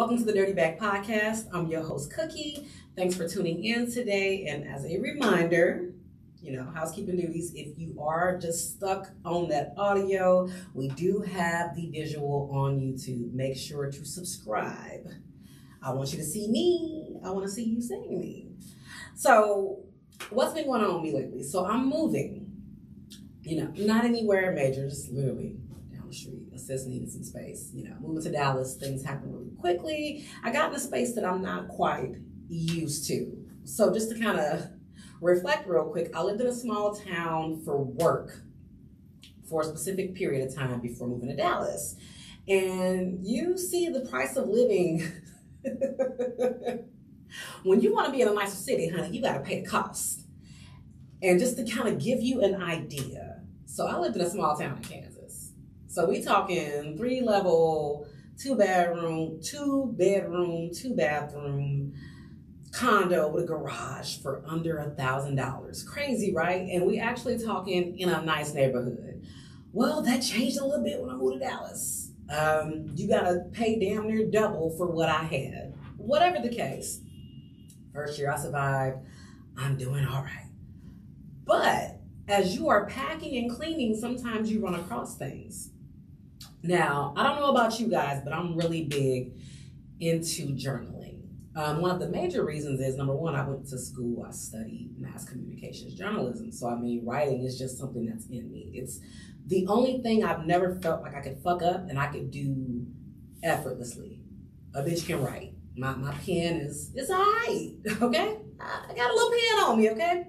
Welcome to the Dirty Bag Podcast. I'm your host, Cookie. Thanks for tuning in today. And as a reminder, housekeeping duties, if you are just stuck on that audio, we do have the visual on YouTube. Make sure to subscribe. I want you to see me. I want to see you seeing me. So what's been going on with me lately? So I'm moving, not anywhere major, just literally down the street. Sis needed some space, moving to Dallas, things happen really quickly. I got in a space that I'm not quite used to. So just to kind of reflect real quick, I lived in a small town for work for a specific period of time before moving to Dallas. And you see the price of living. When you want to be in a nicer city, honey, you got to pay the cost. And just to kind of give you an idea. So I lived in a small town in Kansas. So we talking 3-level, 2-bedroom, 2-bathroom condo with a garage for under $1,000. Crazy, right? And we actually talking in a nice neighborhood. Well, that changed a little bit when I moved to Dallas. You gotta pay damn near double for what I had. Whatever the case. First year I survived. I'm doing all right. But as you are packing and cleaning, sometimes you run across things. Now, I don't know about you guys, but I'm really big into journaling. One of the major reasons is, number one, I went to school, I studied mass communications journalism. So, writing is just something that's in me. It's the only thing I've never felt like I could fuck up and I could do effortlessly. A bitch can write. My pen is all right, okay? I got a little pen on me, okay?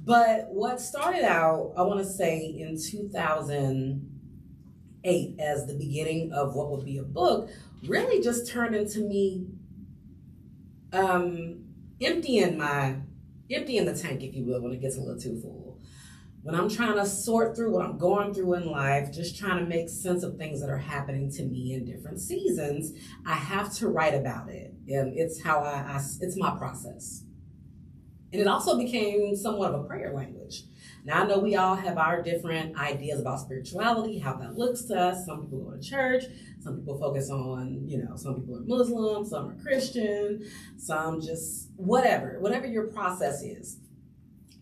But what started out, I want to say in 2008 as the beginning of what would be a book, really just turned into me emptying the tank, if you will, when it gets a little too full. When I'm trying to sort through what I'm going through in life, just trying to make sense of things that are happening to me in different seasons, I have to write about it. And it's how it's my process. And it also became somewhat of a prayer language. Now, I know we all have our different ideas about spirituality, how that looks to us. Some people go to church. Some people focus on, some people are Muslim, some are Christian, some just whatever your process is.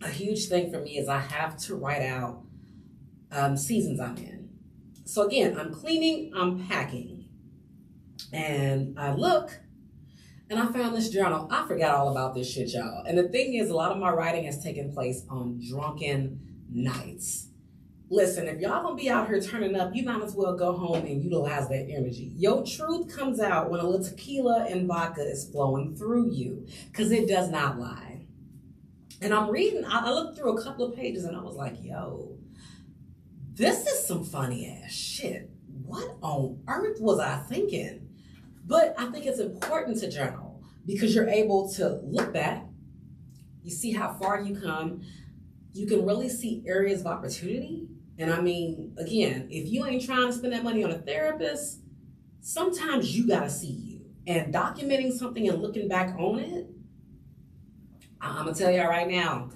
A huge thing for me is I have to write out seasons I'm in. So again, I'm cleaning, I'm packing. And I look, and I found this journal. I forgot all about this shit, y'all. And the thing is, a lot of my writing has taken place on drunken nights. Listen, if y'all gonna be out here turning up, you might as well go home and utilize that energy. Your truth comes out when a little tequila and vodka is flowing through you, because it does not lie. And I'm reading, I looked through a couple of pages and I was like, yo, this is some funny ass shit. What on earth was I thinking? But I think it's important to journal because you're able to look back. You see how far you come. You can really see areas of opportunity. And again, if you ain't trying to spend that money on a therapist, sometimes you gotta see you. And documenting something and looking back on it, I'm gonna tell y'all right now,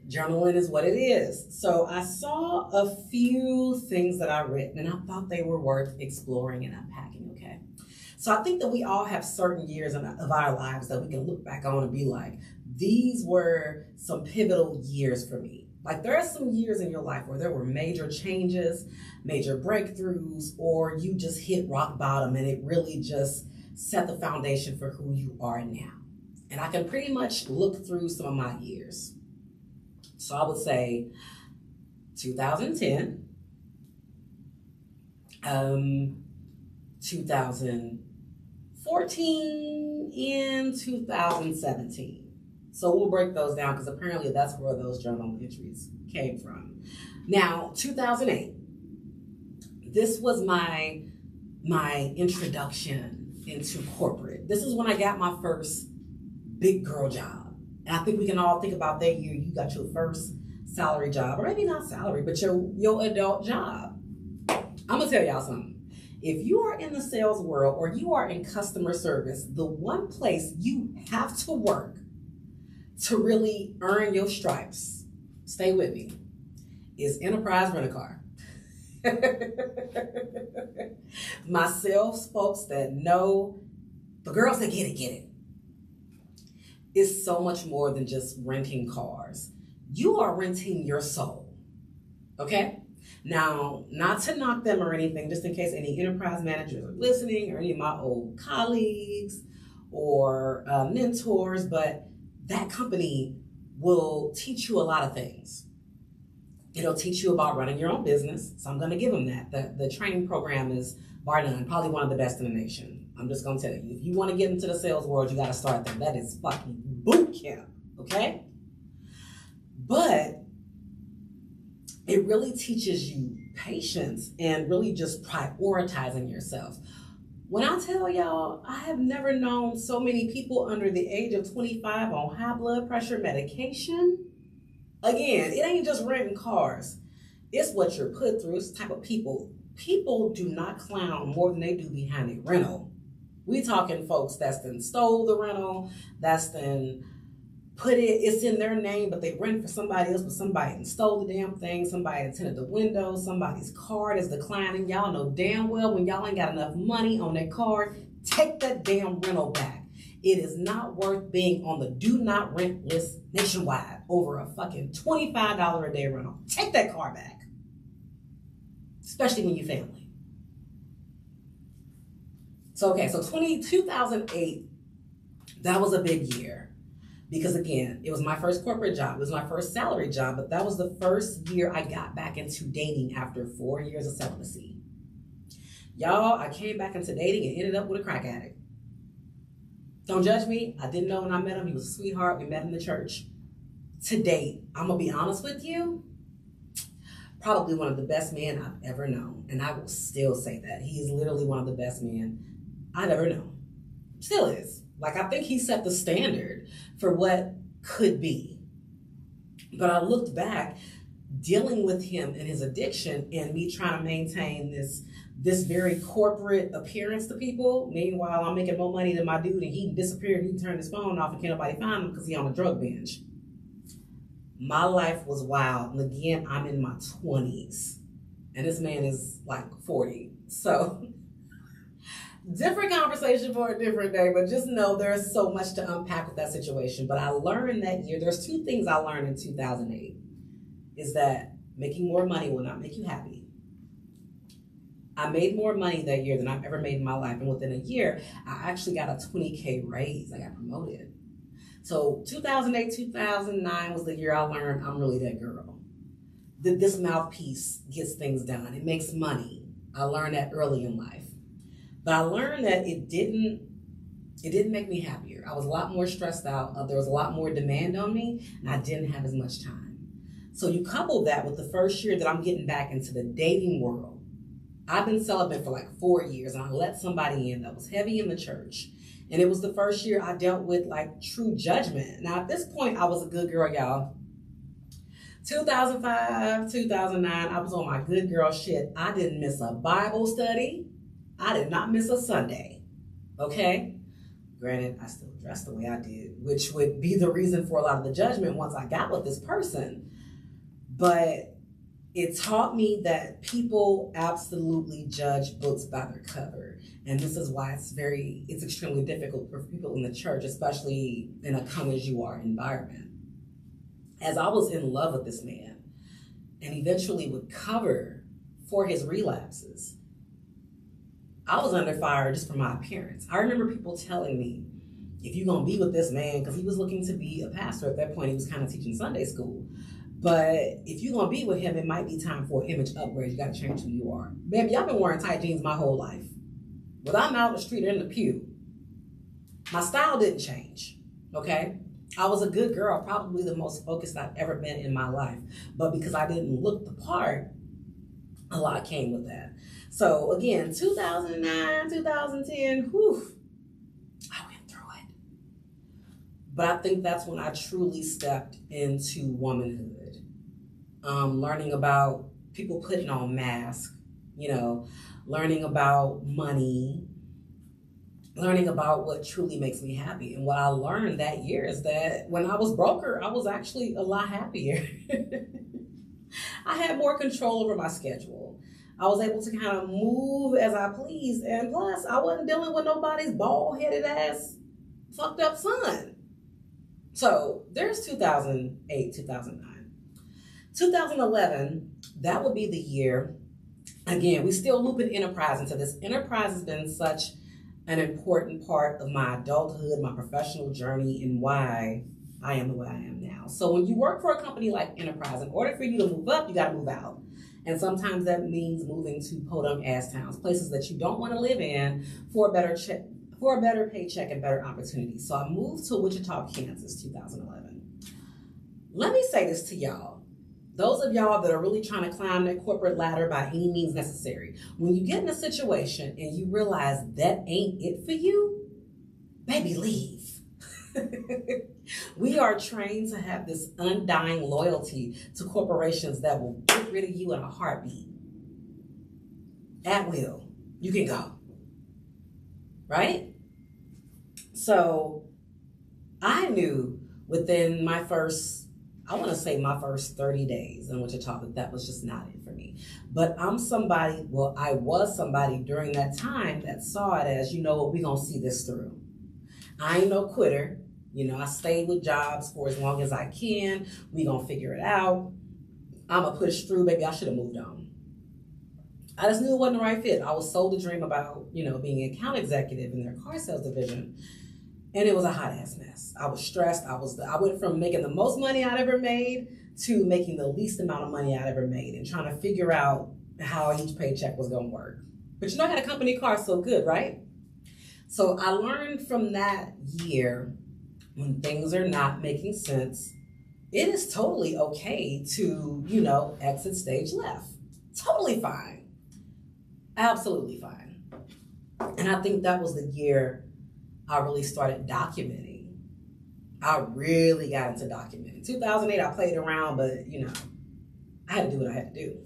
journaling is what it is. So I saw a few things that I read and I thought they were worth exploring and unpacking, okay? So I think that we all have certain years of our lives that we can look back on and be like, these were some pivotal years for me. Like there are some years in your life where there were major changes, major breakthroughs, or you just hit rock bottom and it really just set the foundation for who you are now. And I can pretty much look through some of my years. So I would say 2010, 2014, and 2017. So we'll break those down because apparently that's where those journal entries came from. Now, 2008, this was my introduction into corporate. This is when I got my first big girl job. And I think we can all think about that year you got your first salary job, or maybe not salary, but your adult job. I'm gonna tell y'all something. If you are in the sales world or you are in customer service, the one place you have to work to really earn your stripes, stay with me, is Enterprise Rent-A-Car. My sales folks that know The girls that get it. It's so much more than just renting cars. You are renting your soul. Okay? Now, not to knock them or anything, just in case any enterprise managers are listening or any of my old colleagues or mentors, but that company will teach you a lot of things. It'll teach you about running your own business. So I'm going to give them that. The training program is, bar none, probably one of the best in the nation. I'm just going to tell you, if you want to get into the sales world, you got to start there. That is fucking boot camp, okay? But it really teaches you patience and really just prioritizing yourself. When I tell y'all, I have never known so many people under the age of 25 on high blood pressure medication. Again, it ain't just renting cars. It's what you're put through. It's the type of people. People do not clown more than they do behind a rental. We talking folks that's then stole the rental, that's then it's in their name, but they rent for somebody else, but somebody stole the damn thing, somebody tinted the window, somebody's card is declining. Y'all know damn well when y'all ain't got enough money on that card, take that damn rental back. It is not worth being on the do not rent list nationwide over a fucking $25 a day rental. Take that car back. Especially when you family. So 2008, that was a big year. Because again, it was my first corporate job. It was my first salary job, but that was the first year I got back into dating after 4 years of celibacy. Y'all, I came back into dating and ended up with a crack addict. Don't judge me. I didn't know when I met him. He was a sweetheart. We met in the church. To date, I'm going to be honest with you, probably one of the best men I've ever known. And I will still say that. He is literally one of the best men I've ever known. Still is. Like, I think he set the standard for what could be. But I looked back, dealing with him and his addiction and me trying to maintain this very corporate appearance to people. Meanwhile, I'm making more money than my dude, and he disappeared. He turned his phone off and can't nobody find him because he's on a drug binge. My life was wild. And again, I'm in my 20s. And this man is like 40. So different conversation for a different day, but just know there's so much to unpack with that situation. But I learned that year, there's two things I learned in 2008, is that making more money will not make you happy. I made more money that year than I've ever made in my life. And within a year, I actually got a 20K raise. I got promoted. So 2008, 2009 was the year I learned I'm really that girl. This mouthpiece gets things done. It makes money. I learned that early in life. But I learned that it didn't make me happier. I was a lot more stressed out. There was a lot more demand on me, and I didn't have as much time. So you couple that with the first year that I'm getting back into the dating world. I've been celibate for like 4 years, and I let somebody in that was heavy in the church. And it was the first year I dealt with like true judgment. Now at this point, I was a good girl, y'all. 2005, 2009, I was on my good girl shit. I didn't miss a Bible study. I did not miss a Sunday, okay? Granted, I still dressed the way I did, which would be the reason for a lot of the judgment once I got with this person. But it taught me that people absolutely judge books by their cover. And this is why it's extremely difficult for people in the church, especially in a come-as-you-are environment. As I was in love with this man and eventually would cover for his relapses, I was under fire just for my appearance. I remember people telling me, if you're going to be with this man, because he was looking to be a pastor at that point, he was kind of teaching Sunday school. But if you're going to be with him, it might be time for an image upgrade. You got to change who you are. Baby, I've been wearing tight jeans my whole life. Whether I'm out in the street or in the pew, my style didn't change, okay? I was a good girl, probably the most focused I've ever been in my life. But because I didn't look the part, a lot came with that. So again, 2009, 2010, whew, I went through it. But I think that's when I truly stepped into womanhood. Learning about people putting on masks, learning about money, learning about what truly makes me happy. And what I learned that year is that when I was broker, I was actually a lot happier. I had more control over my schedule. I was able to kind of move as I pleased. And plus, I wasn't dealing with nobody's bald-headed ass, fucked up son. So there's 2008, 2009. 2011, that would be the year. Again, we still looping enterprise into this. Enterprise has been such an important part of my adulthood, my professional journey, and why I am the way I am now. So when you work for a company like Enterprise, in order for you to move up, you got to move out. And sometimes that means moving to podunk ass towns, places that you don't want to live in for a better paycheck and better opportunities. So I moved to Wichita, Kansas, 2011. Let me say this to y'all. Those of y'all that are really trying to climb that corporate ladder by any means necessary, when you get in a situation and you realize that ain't it for you, baby, leave. We are trained to have this undying loyalty to corporations that will get rid of you in a heartbeat. At will. You can go. Right? So I knew within my first 30 days in Wichita that was just not it for me. But I was somebody during that time that saw it as, you know what, we're going to see this through. I ain't no quitter. You know, I stayed with jobs for as long as I can. We gonna figure it out. I'm gonna push through, baby. I should have moved on. I just knew it wasn't the right fit. I was sold a dream about, you know, being an account executive in their car sales division. And it was a hot ass mess. I was stressed. I went from making the most money I'd ever made to making the least amount of money I'd ever made and trying to figure out how each paycheck was gonna work. But you know, I had a company car, so good, right? So I learned from that year, when things are not making sense, it is totally okay to, you know, exit stage left. Totally fine. Absolutely fine. And I think that was the year I really started documenting. I really got into documenting. 2008, I played around, but, you know, I had to do what I had to do.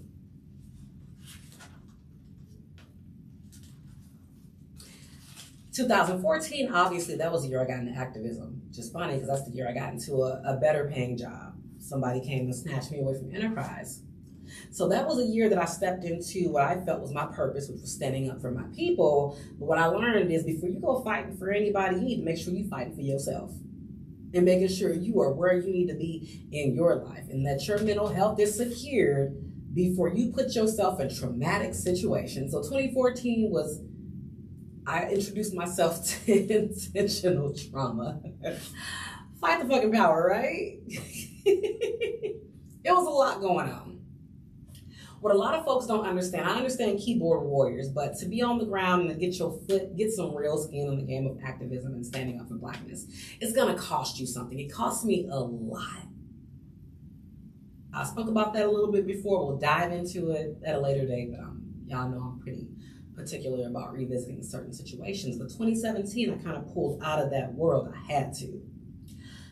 2014, obviously, that was the year I got into activism. Just funny, because that's the year I got into a better paying job. Somebody came and snatched me away from Enterprise. So that was a year that I stepped into what I felt was my purpose, which was standing up for my people. But what I learned is before you go fighting for anybody, you need to make sure you're fighting for yourself. And making sure you are where you need to be in your life. And that your mental health is secured before you put yourself in traumatic situations. So 2014 was... I introduced myself to intentional trauma. Fight the fucking power, right? It was a lot going on. What a lot of folks don't understand, I understand keyboard warriors, but to be on the ground and to get some real skin in the game of activism and standing up for Blackness, it's gonna cost you something. It cost me a lot. I spoke about that a little bit before. We'll dive into it at a later date, but y'all know I'm pretty particular about revisiting certain situations. But 2017, I kind of pulled out of that world. I had to.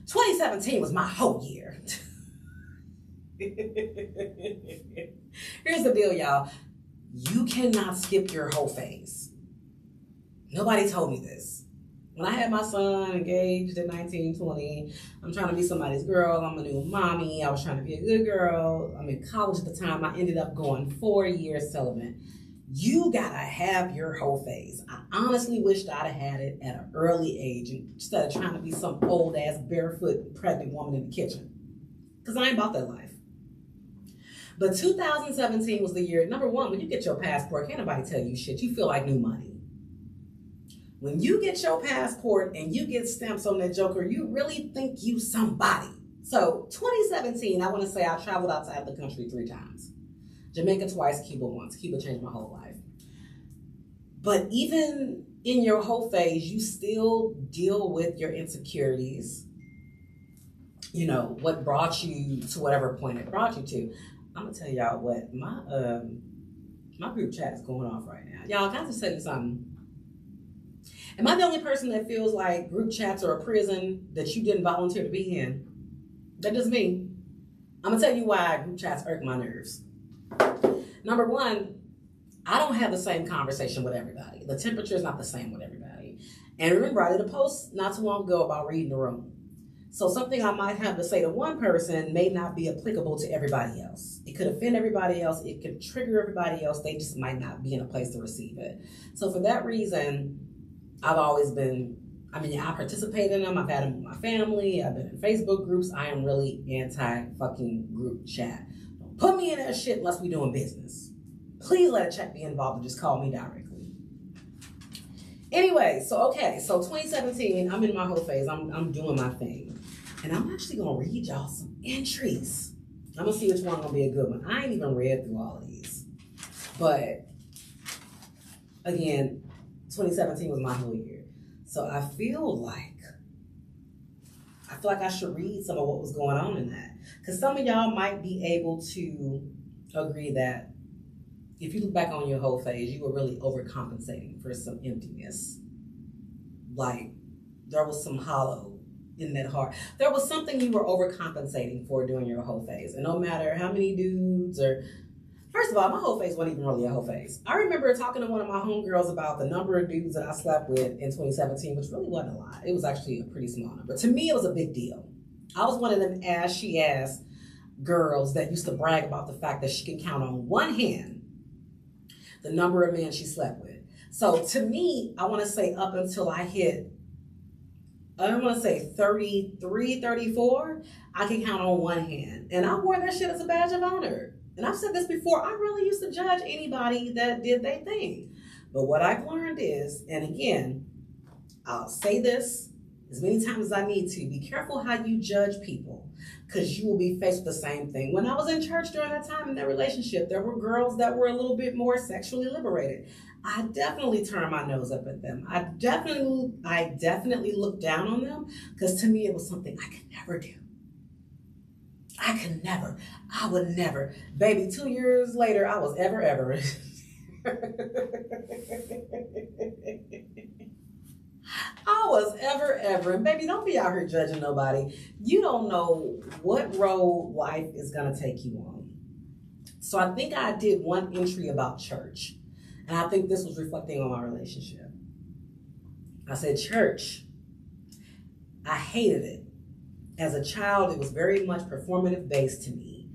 2017 was my whole year. Here's the deal, y'all. You cannot skip your whole phase. Nobody told me this. When I had my son engaged at 19, 20, I'm trying to be somebody's girl. I'm a new mommy. I was trying to be a good girl. I'm in college at the time. I ended up going 4 years celibate. You gotta have your whole phase. I honestly wished I'd have had it at an early age instead of trying to be some old ass barefoot pregnant woman in the kitchen. Because I ain't about that life. But 2017 was the year, number one, when you get your passport, can't nobody tell you shit. You feel like new money. When you get your passport and you get stamps on that joker, you really think you somebody. So 2017, I want to say I traveled outside the country 3 times. Jamaica twice, Cuba once. Cuba changed my whole life. But even in your whole phase, you still deal with your insecurities. You know, what brought you to whatever point it brought you to. I'm going to tell y'all what, my group chat is going off right now. Y'all, can I just tell you something? Am I the only person that feels like group chats are a prison that you didn't volunteer to be in? That doesn't mean. I'm going to tell you why group chats irk my nerves. Number one, I don't have the same conversation with everybody. The temperature is not the same with everybody. And remember, I did a post not too long ago about reading the room. So something I might have to say to one person may not be applicable to everybody else. It could offend everybody else. It could trigger everybody else. They just might not be in a place to receive it. So for that reason, I've always been, I participate in them. I've had them with my family. I've been in Facebook groups. I am really anti-fucking group chat. Don't put me in that shit unless we doing business. Please let a check be involved and just call me directly. Anyway, so 2017, I'm in my whole phase. I'm doing my thing. And I'm actually going to read y'all some entries. I'm going to see which one going to be a good one. I ain't even read through all of these. But, again, 2017 was my whole year. So I feel like I should read some of what was going on in that. Because some of y'all might be able to agree that if you look back on your whole phase, you were really overcompensating for some emptiness. Like, there was some hollow in that heart. There was something you were overcompensating for during your whole phase. And no matter how many dudes or... First of all, my whole phase wasn't even really a whole phase. I remember talking to one of my homegirls about the number of dudes that I slept with in 2017, which really wasn't a lot. It was actually a pretty small number. To me, it was a big deal. I was one of them ashy-ass girls that used to brag about the fact that she could count on one hand the number of men she slept with. So to me, I want to say up until I hit, I don't want to say 33, 34, I can count on one hand. And I wore that shit as a badge of honor. And I've said this before, I really used to judge anybody that did their thing. But what I've learned is, and again, I'll say this as many times as I need to, be careful how you judge people, because you will be faced with the same thing. When I was in church during that time in that relationship, there were girls that were a little bit more sexually liberated. I definitely turned my nose up at them. I definitely looked down on them, because to me it was something I could never do. I would never. Baby, 2 years later, I was ever. I was ever. And baby, don't be out here judging nobody. You don't know what road life is going to take you on. So I think I did one entry about church. And I think this was reflecting on my relationship. I said, church, I hated it. As a child, it was very much performative based to me.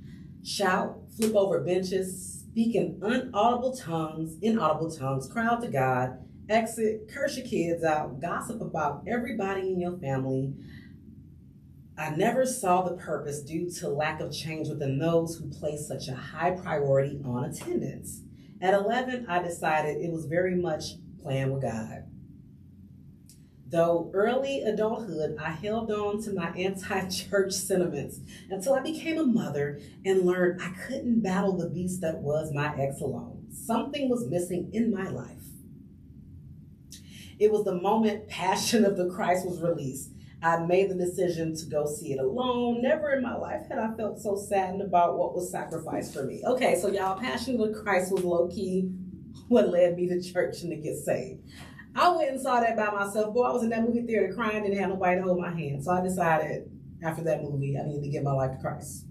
Shout, flip over benches, speak in inaudible tongues, crowd to God, exit, curse your kids out, gossip about everybody in your family. I never saw the purpose due to lack of change within those who place such a high priority on attendance. At 11, I decided it was very much playing with God. Though early adulthood, I held on to my anti-church sentiments until I became a mother and learned I couldn't battle the beast that was my ex alone. Something was missing in my life. It was the moment Passion of the Christ was released. I made the decision to go see it alone. Never in my life had I felt so saddened about what was sacrificed for me. Okay, so y'all, Passion of the Christ was low-key what led me to church and to get saved. I went and saw that by myself. Boy, I was in that movie theater crying, didn't have nobody to hold my hand. So I decided after that movie, I needed to give my life to Christ.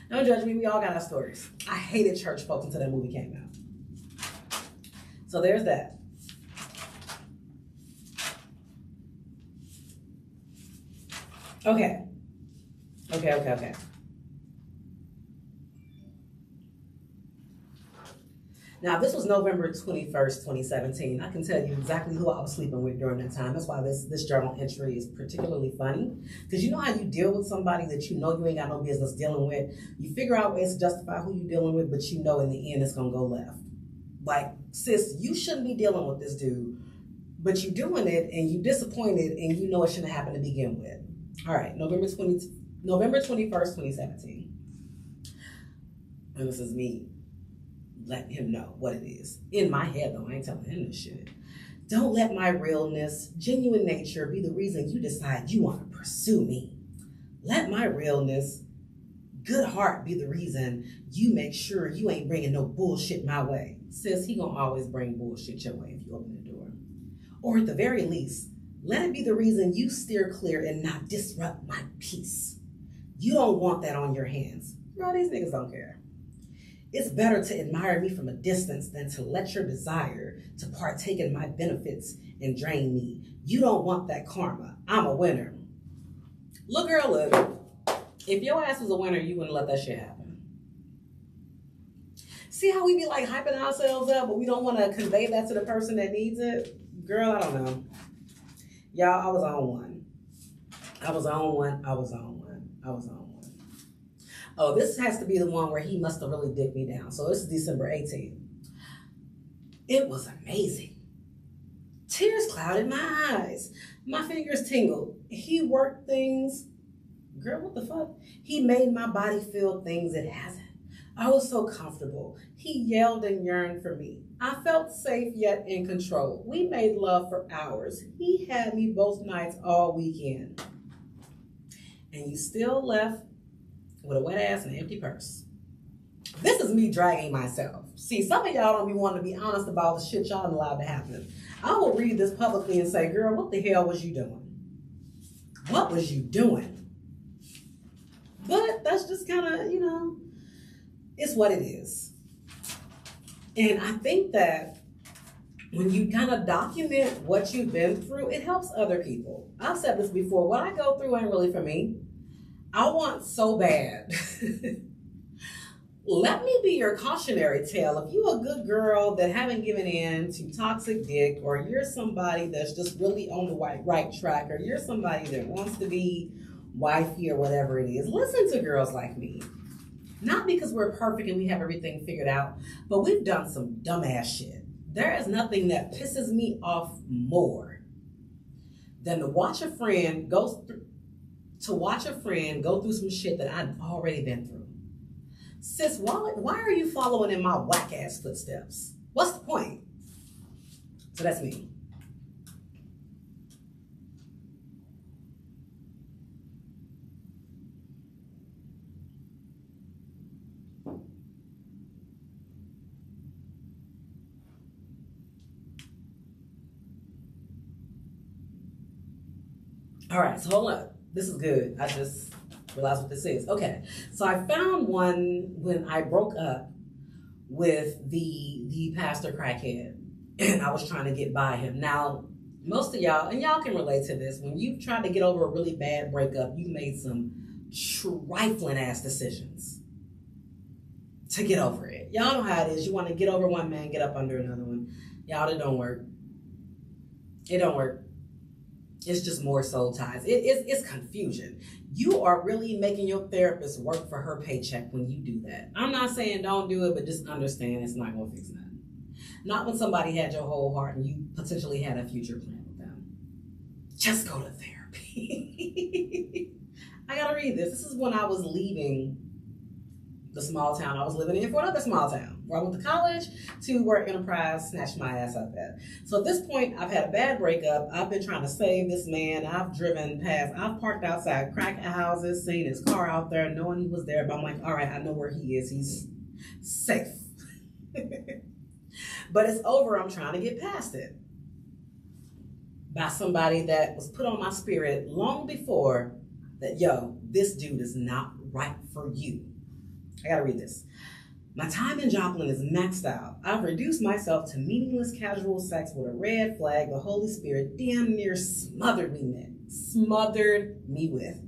Don't judge me, we all got our stories. I hated church folks until that movie came out. So there's that. Okay. Now, this was November 21st, 2017. I can tell you exactly who I was sleeping with during that time. That's why this journal entry is particularly funny. Because you know how you deal with somebody that you know you ain't got no business dealing with? You figure out ways to justify who you're dealing with, but you know in the end it's going to go left. Like, sis, you shouldn't be dealing with this dude, but you're doing it and you're disappointed and you know it shouldn't happen to begin with. All right, November 21st, 2017. And this is me letting him know what it is. In my head, though, I ain't telling him this shit. Don't let my realness, genuine nature be the reason you decide you want to pursue me. Let my realness, good heart be the reason you make sure you ain't bringing no bullshit my way. Sis, he gonna always bring bullshit your way if you open the door. Or at the very least, let it be the reason you steer clear and not disrupt my peace. You don't want that on your hands. Girl, these niggas don't care. It's better to admire me from a distance than to let your desire to partake in my benefits and drain me. You don't want that karma. I'm a winner. Look, girl, look. If your ass was a winner, you wouldn't let that shit happen. See how we be like hyping ourselves up, but we don't want to convey that to the person that needs it? Girl, I don't know. Y'all, I was on one. Oh, this has to be the one where he must have really dicked me down. So this is December 18th. It was amazing. Tears clouded my eyes. My fingers tingled. He worked things. Girl, what the fuck? He made my body feel things it hasn't. I was so comfortable. He yelled and yearned for me. I felt safe yet in control. We made love for hours. He had me both nights all weekend. And you still left with a wet ass and an empty purse. This is me dragging myself. See, some of y'all don't be wanting to be honest about the shit y'all allowed to happen. I will read this publicly and say, girl, what the hell was you doing? What was you doing? But that's just kind of, you know, it's what it is. And I think that when you kind of document what you've been through, it helps other people. I've said this before. What I go through ain't really for me. I want so bad. Let me be your cautionary tale. If you're a good girl that haven't given in to toxic dick, or you're somebody that's just really on the right track, or you're somebody that wants to be wifey or whatever it is, listen to girls like me. Not because we're perfect and we have everything figured out, but we've done some dumbass shit. There is nothing that pisses me off more than to watch a friend go through some shit that I've already been through. Sis, why are you following in my whack ass footsteps? What's the point? So that's me. All right, so hold up. This is good. I just realized what this is. Okay, so I found one when I broke up with the pastor crackhead, and I was trying to get by him. Now, most of y'all, and y'all can relate to this, when you've tried to get over a really bad breakup, you've made some trifling ass decisions to get over it. Y'all know how it is. You want to get over one man, get up under another one. Y'all, it don't work. It don't work. It's just more soul ties. It's confusion. You are really making your therapist work for her paycheck when you do that. I'm not saying don't do it, but just understand it's not going to fix nothing. Not when somebody had your whole heart and you potentially had a future plan with them. Just go to therapy. I got to read this. This is when I was leaving the small town I was living in for another small town, where I went to college to where Enterprise snatched my ass up at. So at this point, I've had a bad breakup. I've been trying to save this man. I've driven past, I've parked outside crack houses, seen his car out there, knowing he was there. But I'm like, all right, I know where he is. He's safe. But it's over. I'm trying to get past it by somebody that was put on my spirit long before that, yo, this dude is not right for you. I gotta read this. My time in Joplin is maxed out. I've reduced myself to meaningless casual sex with a red flag the Holy Spirit damn near smothered me with.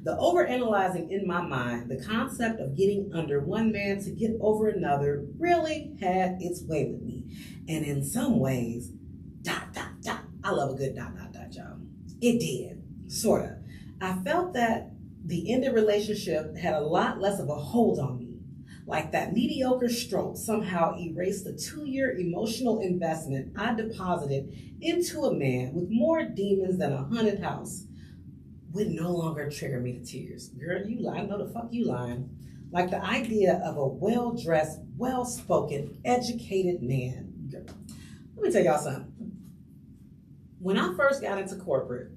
The overanalyzing in my mind, the concept of getting under one man to get over another really had its way with me. And in some ways, ... I love a good ... y'all. It did, sorta. I felt that the ended relationship had a lot less of a hold on me. Like that mediocre stroke somehow erased the 2-year emotional investment I deposited into a man with more demons than a haunted house would no longer trigger me to tears. Girl, you lying. No, the fuck you lying. Like the idea of a well-dressed, well-spoken, educated man. Girl, let me tell y'all something. When I first got into corporate,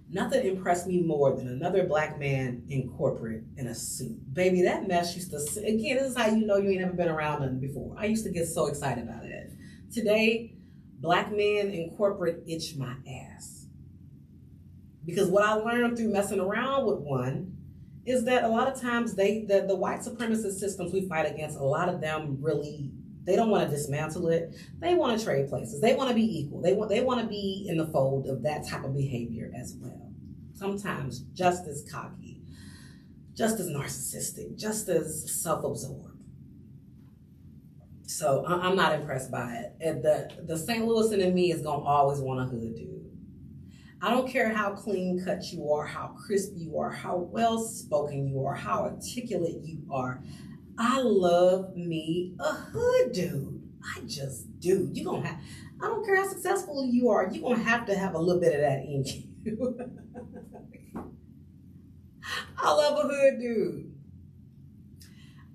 nothing impressed me more than another black man in corporate in a suit. Baby, that mess used to... Again, this is how you know you ain't never been around nothing before. I used to get so excited about it. Today, black men in corporate itch my ass. Because what I learned through messing around with one is that a lot of times the white supremacist systems we fight against, a lot of them really... They don't want to dismantle it. They want to trade places. They want to be equal. They want to be in the fold of that type of behavior as well. sometimes just as cocky, just as narcissistic, just as self-absorbed. So I'm not impressed by it. And the St. Louisan in me is going to always want a hood dude. I don't care how clean cut you are, how crisp you are, how well spoken you are, how articulate you are. I love me a hood dude. I just do. I don't care how successful you are, you're going to have a little bit of that in you. I love a hood dude.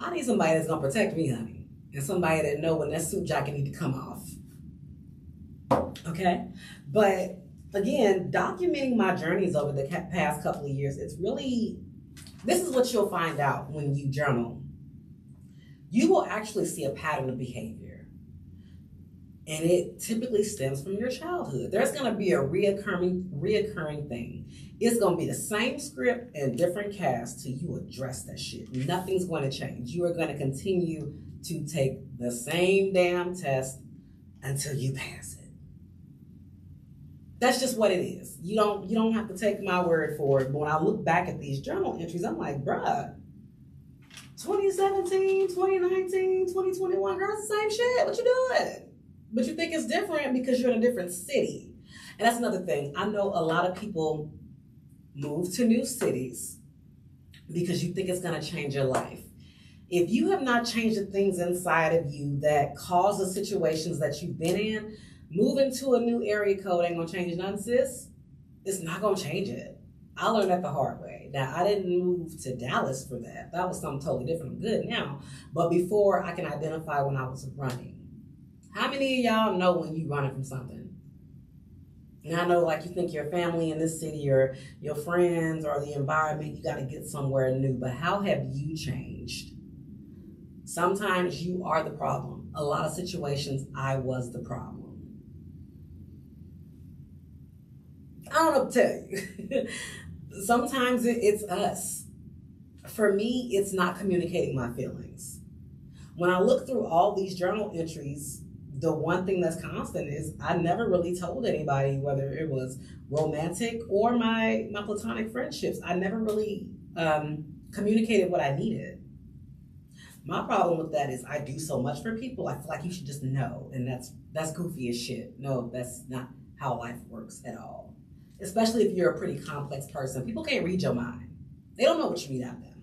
I need somebody that's going to protect me, honey. And somebody that know when that suit jacket need to come off. Okay? But again, documenting my journeys over the past couple of years, this is what you'll find out when you journal. You will actually see a pattern of behavior. And it typically stems from your childhood. There's going to be a reoccurring thing. It's going to be the same script and different cast till you address that shit. Nothing's going to change. You are going to continue to take the same damn test until you pass it. That's just what it is. You don't have to take my word for it. But when I look back at these journal entries, I'm like, bruh, 2017, 2019, 2021, girl, it's the same shit. What you doing? But you think it's different because you're in a different city. And that's another thing. I know a lot of people move to new cities because you think it's going to change your life. If you have not changed the things inside of you that cause the situations that you've been in, moving to a new area code ain't going to change nothing, sis. It's not going to change it. I learned that the hard way. Now, I didn't move to Dallas for that. That was something totally different. I'm good now. But before, I can identify when I was running. How many of y'all know when you're running from something? And I know, like, you think your family in this city or your friends or the environment, you got to get somewhere new. But how have you changed? Sometimes you are the problem. A lot of situations, I was the problem. I don't know what to tell you. Sometimes it's us. For me, it's not communicating my feelings. When I look through all these journal entries, the one thing that's constant is I never really told anybody, whether it was romantic or my platonic friendships. I never really communicated what I needed. My problem with that is I do so much for people. I feel like you should just know, and that's goofy as shit. No, that's not how life works at all. Especially if you're a pretty complex person. People can't read your mind. They don't know what you need out of them.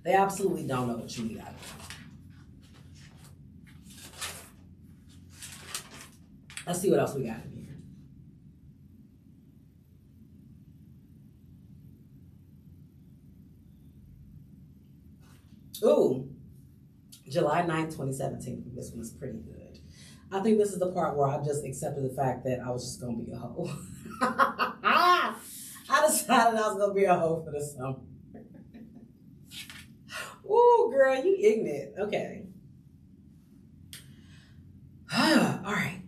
They absolutely don't know what you need out of them. Let's see what else we got in here. Ooh, July 9th, 2017. This one's pretty good. I think this is the part where I just accepted the fact that I was just going to be a hoe. I decided I was going to be a hoe for the summer. Ooh, girl, you ignorant. Okay. All right.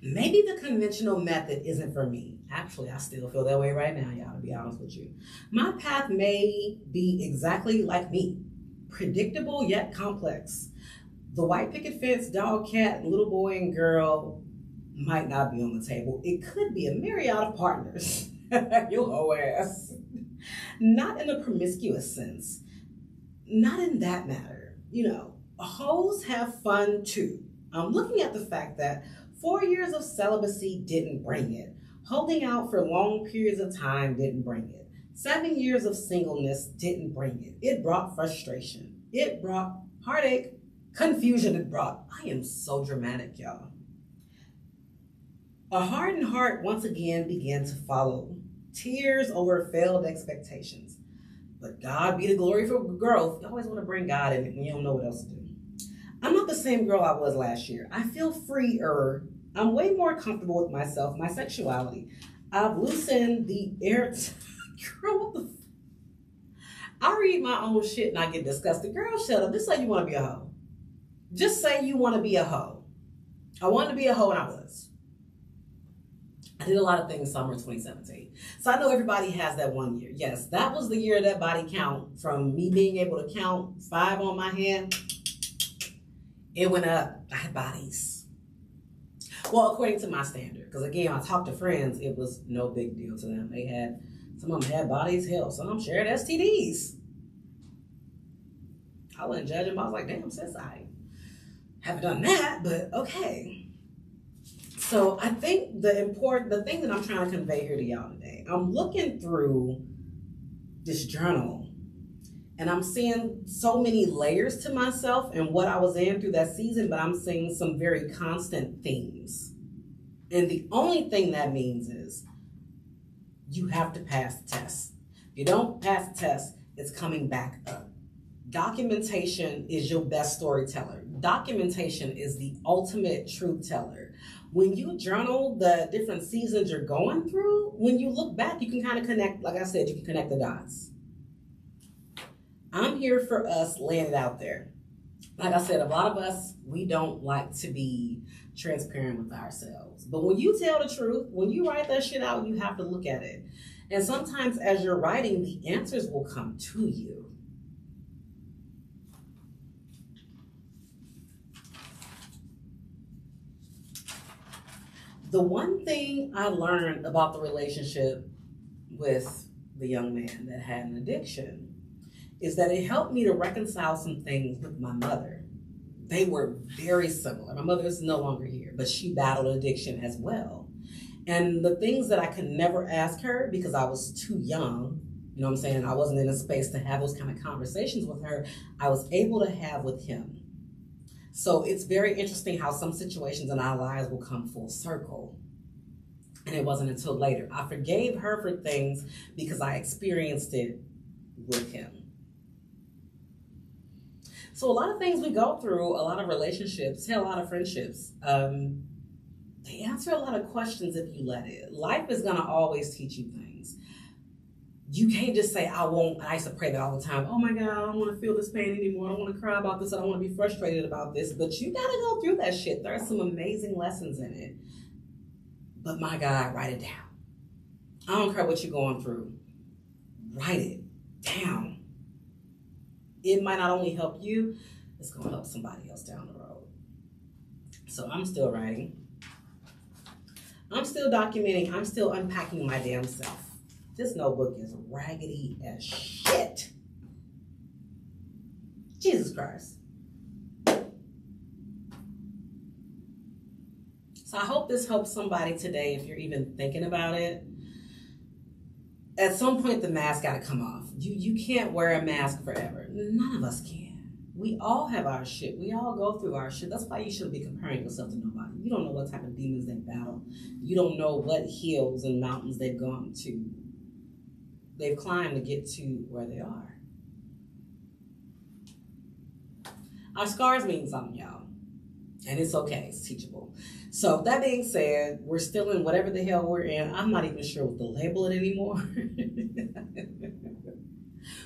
Maybe the conventional method isn't for me. Actually, I still feel that way right now, y'all, to be honest with you. My path may be exactly like me. Predictable yet complex. The white picket fence, dog, cat, little boy, and girl might not be on the table. It could be a myriad of partners. Your whole ass. Not in a promiscuous sense. Not in that matter. You know, hoes have fun too. I'm looking at the fact that 4 years of celibacy didn't bring it. Holding out for long periods of time didn't bring it. 7 years of singleness didn't bring it. It brought frustration. It brought heartache. Confusion it brought. I am so dramatic, y'all. A hardened heart once again began to follow. Tears over failed expectations. But God be the glory for growth. You always want to bring God in it when you don't know what else to do. I'm not the same girl I was last year. I feel freer. I'm way more comfortable with myself, my sexuality. I've loosened the air. Girl, what the I read my own shit and I get disgusted. Girl, shut up. Just say you want to be a hoe. Just say you want to be a hoe. I wanted to be a hoe and I was. I did a lot of things summer 2017. So I know everybody has that 1 year. Yes, that was the year that body count, from me being able to count 5 on my hand, it went up. I had bodies. Well, according to my standard, because again, I talked to friends, it was no big deal to them. Some of them had bodies, hell, some of them shared STDs. I wouldn't judge them. I was like, damn, sis, I haven't done that, but okay. So I think the thing that I'm trying to convey here to y'all today, I'm looking through this journal and I'm seeing so many layers to myself and what I was in through that season, but I'm seeing some very constant themes. And the only thing that means is you have to pass the test. If you don't pass the test, it's coming back up. Documentation is your best storyteller. Documentation is the ultimate truth teller. When you journal the different seasons you're going through, when you look back, you can kind of connect, like I said, you can connect the dots. I'm here for us laying it out there. Like I said, a lot of us, we don't like to be transparent with ourselves. But when you tell the truth, when you write that shit out, you have to look at it. And sometimes as you're writing, the answers will come to you. The one thing I learned about the relationship with the young man that had an addiction is that it helped me to reconcile some things with my mother. They were very similar. My mother is no longer here, but she battled addiction as well. And the things that I could never ask her because I was too young, you know what I'm saying? I wasn't in a space to have those kind of conversations with her. I was able to have with him. So it's very interesting how some situations in our lives will come full circle. And it wasn't until later. I forgave her for things because I experienced it with him. So a lot of things we go through, a lot of relationships, a lot of friendships, they answer a lot of questions if you let it. Life is going to always teach you things. You can't just say, I won't. I used to pray that all the time. Oh my God, I don't want to feel this pain anymore. I don't want to cry about this. I don't want to be frustrated about this. But you got to go through that shit. There are some amazing lessons in it. But my God, write it down. I don't care what you're going through. Write it down. It might not only help you, it's going to help somebody else down the road. So I'm still writing. I'm still documenting. I'm still unpacking my damn self. This notebook is raggedy as shit. Jesus Christ. So I hope this helps somebody today if you're even thinking about it. At some point, the mask got to come off. You can't wear a mask forever. None of us can. We all have our shit. We all go through our shit. That's why you shouldn't be comparing yourself to nobody. You don't know what type of demons they battle. You don't know what hills and mountains they've gone to. They've climbed to get to where they are. Our scars mean something, y'all. And it's okay. It's teachable. So that being said, we're still in whatever the hell we're in. I'm not even sure what to label it anymore.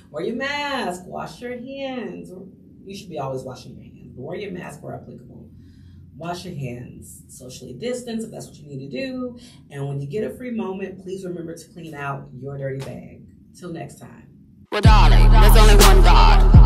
Wear your mask. Wash your hands. You should be always washing your hands. But wear your mask where applicable. Wash your hands. Socially distance if that's what you need to do. And when you get a free moment, please remember to clean out your dirty bag. Till next time. Well, darling, there's only one God.